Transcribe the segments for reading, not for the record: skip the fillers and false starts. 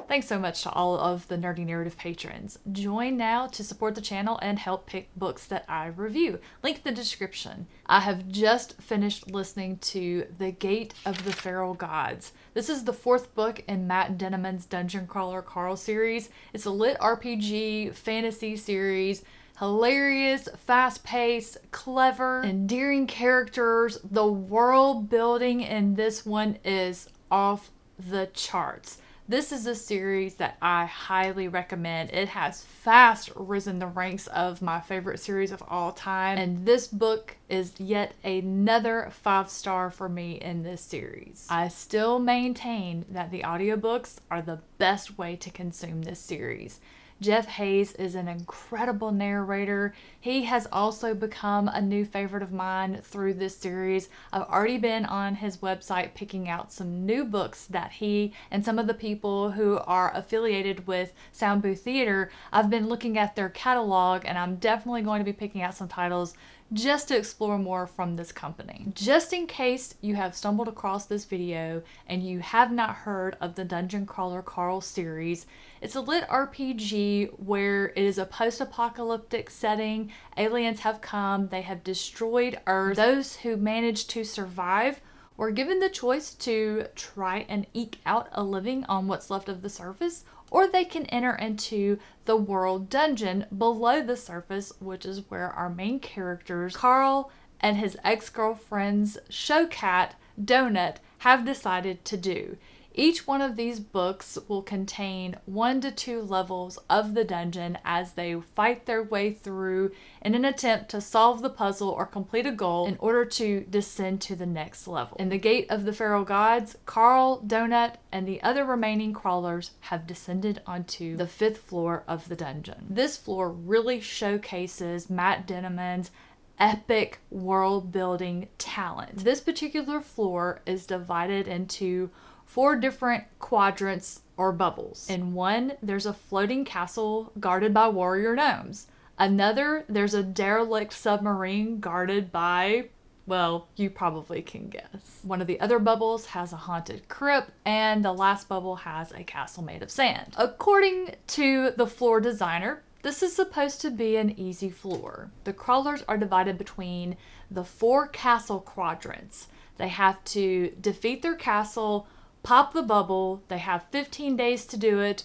Thanks so much to all of the Nerdy Narrative patrons. Join now to support the channel and help pick books that I review. Link in the description. I have just finished listening to The Gate of the Feral Gods. This is the 4th book in Matt Dinniman's Dungeon Crawler Carl series. It's a lit RPG fantasy series. Hilarious, fast-paced, clever, endearing characters. The world building in this one is off the charts. This is a series that I highly recommend. It has fast risen the ranks of my favorite series of all time, and this book is yet another 5-star for me in this series. I still maintain that the audiobooks are the best way to consume this series. Jeff Hayes is an incredible narrator. He has also become a new favorite of mine through this series. I've already been on his website picking out some new books that he and some of the people who are affiliated with Sound Booth Theater, I've been looking at their catalog, and I'm definitely going to be picking out some titles just to explore more from this company. Just in case you have stumbled across this video and you have not heard of the Dungeon Crawler Carl series, it's a lit RPG where it is a post-apocalyptic setting. Aliens have come, they have destroyed Earth. Those who manage to survive were given the choice to try and eke out a living on what's left of the surface, or they can enter into the world dungeon below the surface, which is where our main characters, Carl and his ex-girlfriend's showcat, Donut, have decided to do. Each one of these books will contain 1 to 2 levels of the dungeon as they fight their way through in an attempt to solve the puzzle or complete a goal in order to descend to the next level. In the Gate of the Feral Gods, Carl, Donut, and the other remaining crawlers have descended onto the 5th floor of the dungeon. This floor really showcases Matt Dinniman's epic world building talent. This particular floor is divided into 4 different quadrants or bubbles. In one, there's a floating castle guarded by warrior gnomes. Another, there's a derelict submarine guarded by, well, you probably can guess. One of the other bubbles has a haunted crypt, and the last bubble has a castle made of sand. According to the floor designer, this is supposed to be an easy floor. The crawlers are divided between the 4 castle quadrants. They have to defeat their castle, pop the bubble. They have 15 days to do it.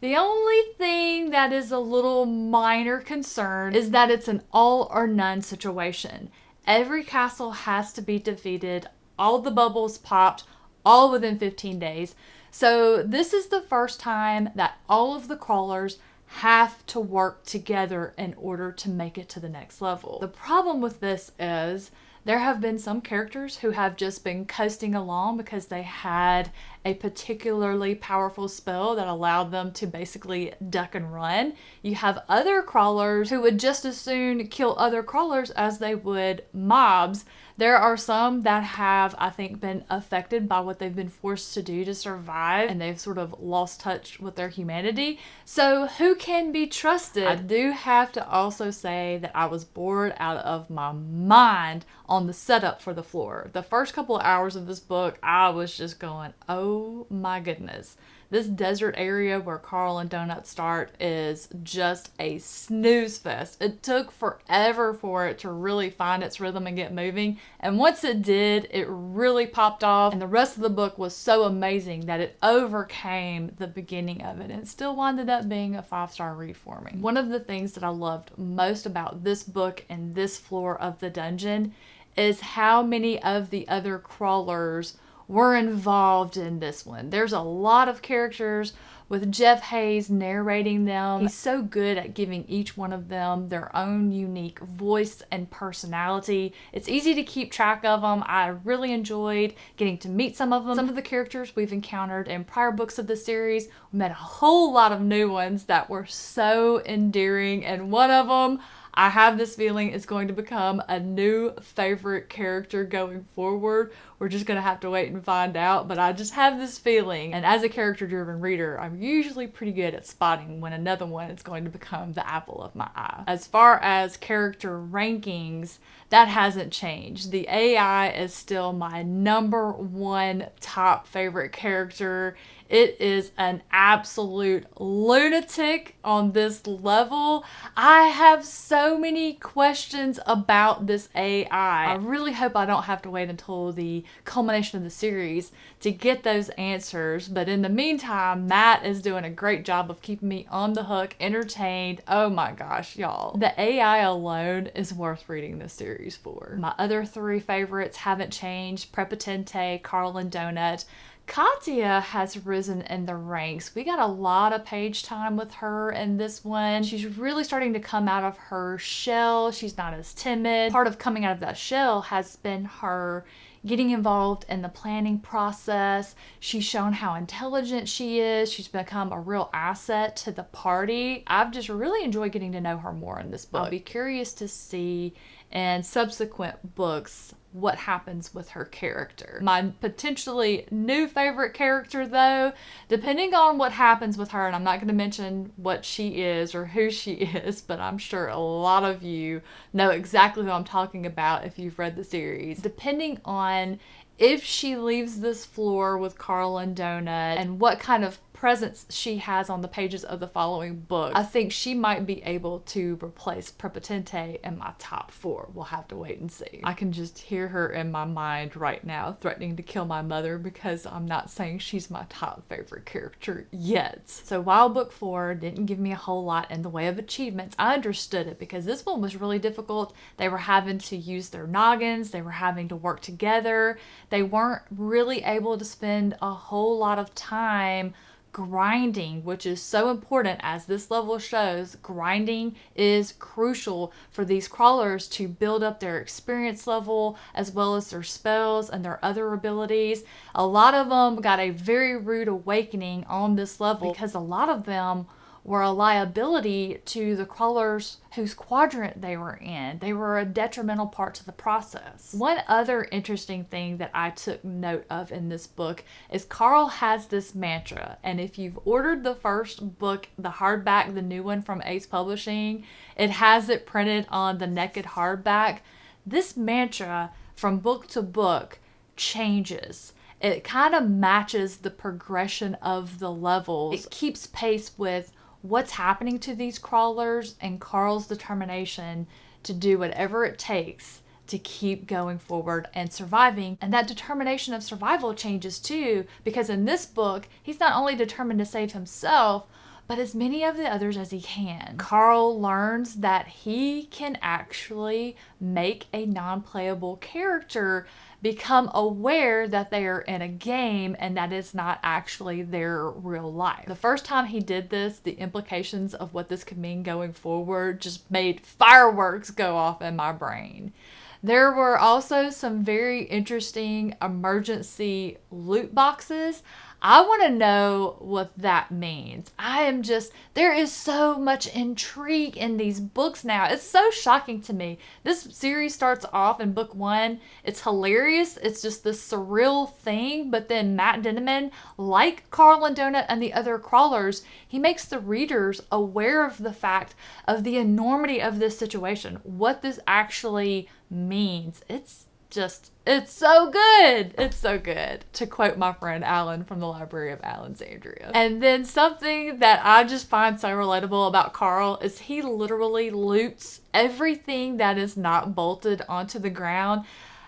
The only thing that is a little minor concern is that it's an all or none situation. Every castle has to be defeated, all the bubbles popped, all within 15 days. So this is the first time that all of the crawlers have to work together in order to make it to the next level. The problem with this is there have been some characters who have just been coasting along because they had a particularly powerful spell that allowed them to basically duck and run. You have other crawlers who would just as soon kill other crawlers as they would mobs. There are some that have, I think, been affected by what they've been forced to do to survive, and they've sort of lost touch with their humanity. So who can be trusted? I do have to also say that I was bored out of my mind on the setup for the floor. The first couple of hours of this book, I was just going, oh my goodness. This desert area where Carl and Donut start is just a snooze fest. It took forever for it to really find its rhythm and get moving. And once it did, it really popped off. And the rest of the book was so amazing that it overcame the beginning of it. And it still wound up being a 5-star read for me. One of the things that I loved most about this book and this floor of the dungeon is how many of the other crawlers were involved in this one. There's a lot of characters with Jeff Hayes narrating them. He's so good at giving each one of them their own unique voice and personality. It's easy to keep track of them. I really enjoyed getting to meet some of them. Some of the characters we've encountered in prior books of the series. We met a whole lot of new ones that were so endearing, and one of them, I have this feeling, is going to become a new favorite character going forward. We're just gonna have to wait and find out, but I just have this feeling, and as a character-driven reader, I'm usually pretty good at spotting when another one is going to become the apple of my eye. As far as character rankings, that hasn't changed. The AI is still my number one top favorite character. It is an absolute lunatic on this level. I have so many questions about this AI. I really hope I don't have to wait until the culmination of the series to get those answers. But in the meantime, Matt is doing a great job of keeping me on the hook, entertained. Oh my gosh, y'all. The AI alone is worth reading this series for. My other three favorites haven't changed. Prepotente, Carl and Donut. Katya has risen in the ranks. We got a lot of page time with her in this one. She's really starting to come out of her shell. She's not as timid. Part of coming out of that shell has been her getting involved in the planning process. She's shown how intelligent she is. She's become a real asset to the party. I've just really enjoyed getting to know her more in this book. I'll be curious to see in subsequent books what happens with her character. My potentially new favorite character, though, depending on what happens with her, and I'm not going to mention what she is or who she is, but I'm sure a lot of you know exactly who I'm talking about if you've read the series. Depending on if she leaves this floor with Carl and Donut and what kind of presence she has on the pages of the following book, I think she might be able to replace Prepotente in my top 4. We'll have to wait and see. I can just hear her in my mind right now threatening to kill my mother because I'm not saying she's my top favorite character yet. So while book 4 didn't give me a whole lot in the way of achievements, I understood it because this one was really difficult. They were having to use their noggins. They were having to work together. They weren't really able to spend a whole lot of time grinding, which is so important. As this level shows, grinding is crucial for these crawlers to build up their experience level as well as their spells and their other abilities. A lot of them got a very rude awakening on this level because a lot of them were a liability to the crawlers whose quadrant they were in. They were a detrimental part to the process. One other interesting thing that I took note of in this book is Carl has this mantra, and if you've ordered the first book, the hardback, the new one from Ace Publishing, it has it printed on the naked hardback. This mantra from book to book changes. It kind of matches the progression of the levels. It keeps pace with what's happening to these crawlers and Carl's determination to do whatever it takes to keep going forward and surviving. And that determination of survival changes too, because in this book, he's not only determined to save himself, but as many of the others as he can. Carl learns that he can actually make a non-playable character become aware that they are in a game and that it's not actually their real life. The first time he did this, the implications of what this could mean going forward just made fireworks go off in my brain. There were also some very interesting emergency loot boxes. I want to know what that means. There is so much intrigue in these books now. It's so shocking to me. This series starts off in book 1. It's hilarious. It's just this surreal thing. But then Matt Dinniman, like Carl and Donut and the other crawlers, he makes the readers aware of the fact of the enormity of this situation, what this actually means. It's so good. It's so good, to quote my friend Alan from the Library of Alexandria. And then something that I just find so relatable about Carl is he literally loots everything that is not bolted onto the ground.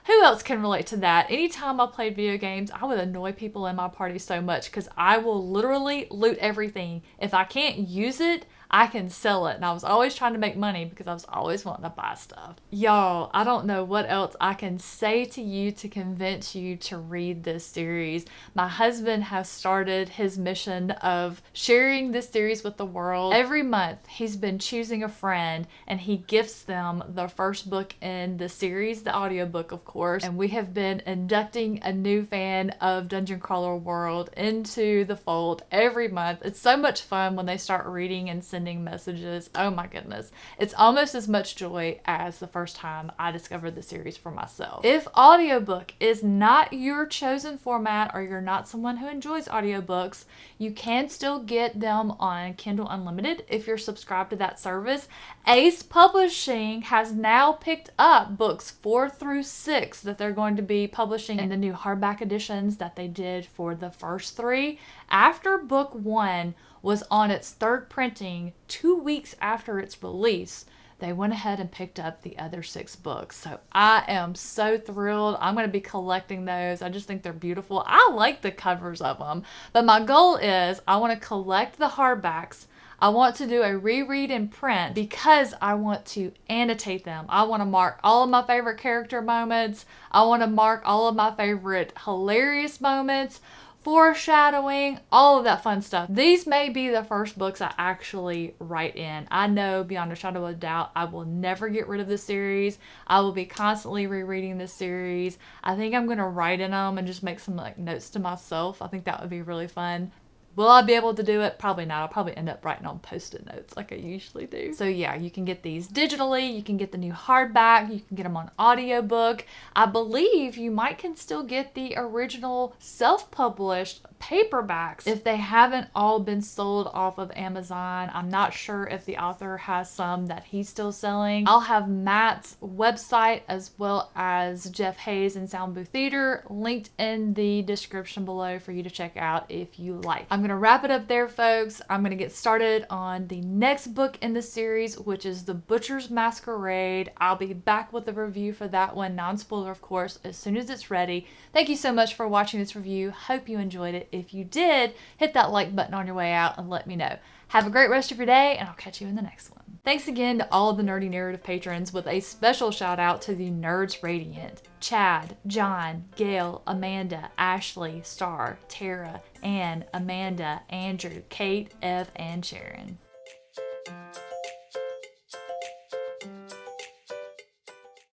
Who else can relate to that? Anytime I played video games, I would annoy people in my party so much because I will literally loot everything. If I can't use it, I can sell it. And I was always trying to make money because I was always wanting to buy stuff. Y'all, I don't know what else I can say to you to convince you to read this series. My husband has started his mission of sharing this series with the world. Every month, he's been choosing a friend and he gifts them the first book in the series, the audiobook, of course. And we have been inducting a new fan of Dungeon Crawler World into the fold every month. It's so much fun when they start reading and sending sending messages. Oh my goodness. It's almost as much joy as the first time I discovered the series for myself. If audiobook is not your chosen format, or you're not someone who enjoys audiobooks, you can still get them on Kindle Unlimited if you're subscribed to that service. Ace Publishing has now picked up books 4 through 6 that they're going to be publishing in the new hardback editions that they did for the first 3. After book 1 was on its 3rd printing 2 weeks after its release, they went ahead and picked up the other 6 books. So I am so thrilled. I'm going to be collecting those. I just think they're beautiful. I like the covers of them. But my goal is I want to collect the hardbacks. I want to do a reread in print because I want to annotate them. I want to mark all of my favorite character moments. I want to mark all of my favorite hilarious moments, foreshadowing, all of that fun stuff. These may be the first books I actually write in. I know beyond a shadow of a doubt I will never get rid of this series. I will be constantly rereading this series. I think I'm going to write in them and just make some notes to myself. I think that would be really fun. Will I be able to do it? Probably not. I'll probably end up writing on Post-it notes like I usually do. So yeah, you can get these digitally. You can get the new hardback. You can get them on audiobook. I believe you can still get the original self-published paperbacks if they haven't all been sold off of Amazon. I'm not sure if the author has some that he's still selling. I'll have Matt's website as well as Jeff Hayes and Sound Booth Theater linked in the description below for you to check out if you like. I'm going to wrap it up there, folks. I'm going to get started on the next book in the series, which is The Butcher's Masquerade. I'll be back with a review for that one, non-spoiler of course, as soon as it's ready. Thank you so much for watching this review. Hope you enjoyed it. If you did, hit that like button on your way out and let me know. Have a great rest of your day, and I'll catch you in the next one. Thanks again to all of the Nerdy Narrative patrons, with a special shout out to the Nerds Radiant: Chad, John, Gail, Amanda, Ashley, Star, Tara, Ann, Amanda, Andrew, Kate, Ev, and Sharon.